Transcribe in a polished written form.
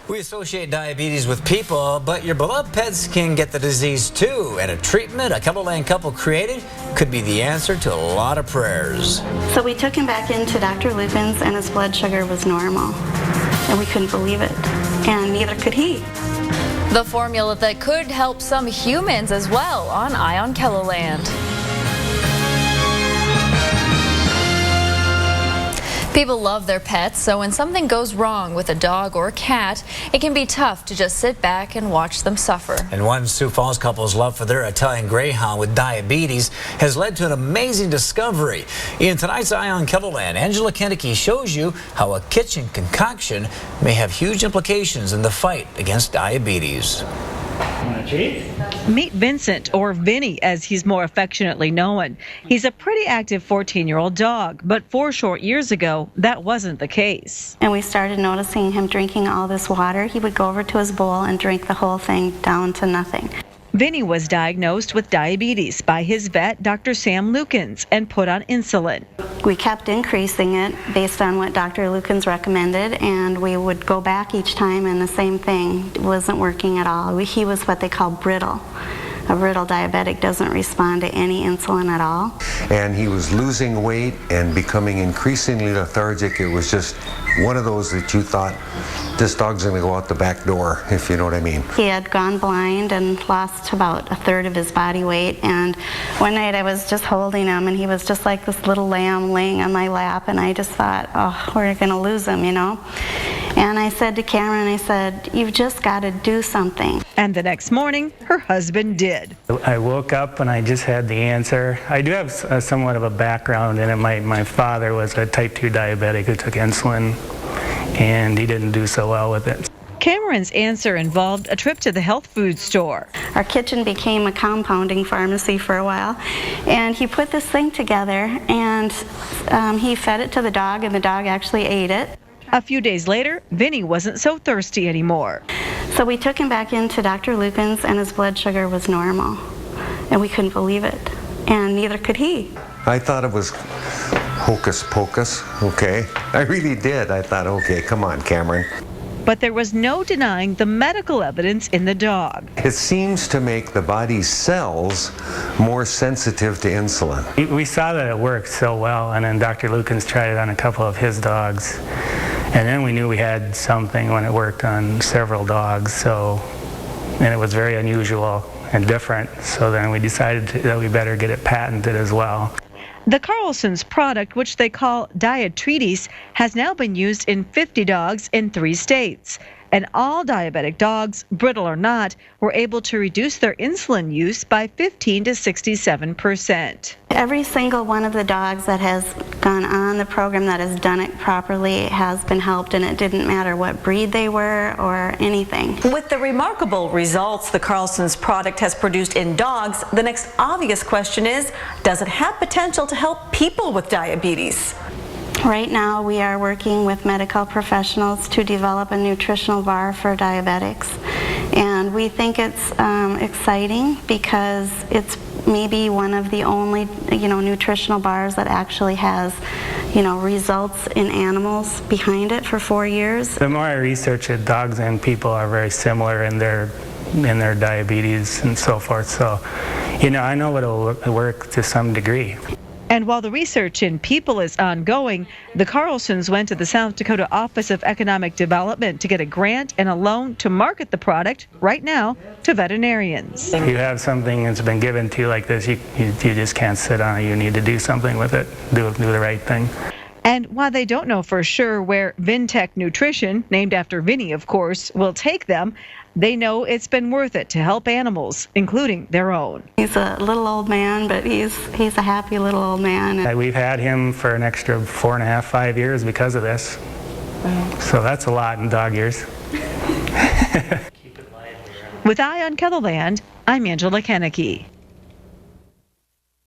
We associate diabetes with people, but your beloved pets can get the disease too. And a treatment a KELOLAND couple created could be the answer to a lot of prayers. So we took him back into Dr. Lucan's and his blood sugar was normal. And we couldn't believe it. And neither could he. The formula that could help some humans as well on KELOLAND. People love their pets, so when something goes wrong with a dog or a cat, it can be tough to just sit back and watch them suffer. And one Sioux Falls couple's love for their Italian Greyhound with diabetes has led to an amazing discovery. In tonight's KELOLAND, Angela Kennedy shows you how a kitchen concoction may have huge implications in the fight against diabetes. Meet Vincent, or Vinny as he's more affectionately known. He's a pretty active 14-year-old dog, but 4 short years ago, that wasn't the case. And we started noticing him drinking all this water. He would go over to his bowl and drink the whole thing down to nothing. Vinny was diagnosed with diabetes by his vet, Dr. Sam Lukens, and put on insulin. We kept increasing it based on what Dr. Lukens recommended, and we would go back each time and the same thing wasn't working at all. He was what they call brittle. A brittle diabetic doesn't respond to any insulin at all. And he was losing weight and becoming increasingly lethargic. It was just one of those that you thought, this dog's going to go out the back door, if you know what I mean. He had gone blind and lost about 1/3 of his body weight, and one night I was just holding him and he was just like this little lamb laying on my lap, and I just thought, oh, we're going to lose him, you know. And I said to Cameron, I said, you've just got to do something. And the next morning, her husband did. I woke up and I just had the answer. I do have somewhat of a background in it. My father was a type 2 diabetic who took insulin, and he didn't do so well with it. Cameron's answer involved a trip to the health food store. Our kitchen became a compounding pharmacy for a while, and he put this thing together, and he fed it to the dog, and the dog actually ate it. A few days later, Vinny wasn't so thirsty anymore. So we took him back into Dr. Lucan's, and his blood sugar was normal, and we couldn't believe it, and neither could he. I thought it was hocus pocus, okay? I really did. I thought, okay, come on, Cameron. But there was no denying the medical evidence in the dog. It seems to make the body's cells more sensitive to insulin. We saw that it worked so well, and then Dr. Lukens tried it on a couple of his dogs. And then we knew we had something when it worked on several dogs, and it was very unusual and different, so then we decided that we better get it patented as well. The Carlson's product, which they call Diatretes, has now been used in 50 dogs in 3 states. And all diabetic dogs, brittle or not, were able to reduce their insulin use by 15 to 67%. Every single one of the dogs that has gone on the program that has done it properly has been helped, and it didn't matter what breed they were or anything. With the remarkable results the Carlson's product has produced in dogs, the next obvious question is, does it have potential to help people with diabetes? Right now we are working with medical professionals to develop a nutritional bar for diabetics, and we think it's exciting because it's maybe one of the only nutritional bars that actually has results in animals behind it for 4 years. The more I research it, dogs and people are very similar in their diabetes and so forth, so I know it'll work to some degree. And while the research in people is ongoing, the Carlsons went to the South Dakota Office of Economic Development to get a grant and a loan to market the product right now to veterinarians. If you have something that's been given to you like this, you just can't sit on it. You need to do something with it, do the right thing. And while they don't know for sure where Vintek Nutrition, named after Vinny of course, will take them, they know it's been worth it to help animals, including their own. He's a little old man, but he's a happy little old man. We've had him for an extra 4.5, 5 years because of this. So that's a lot in dog years. With KELOLAND, I'm Angela Kennedy.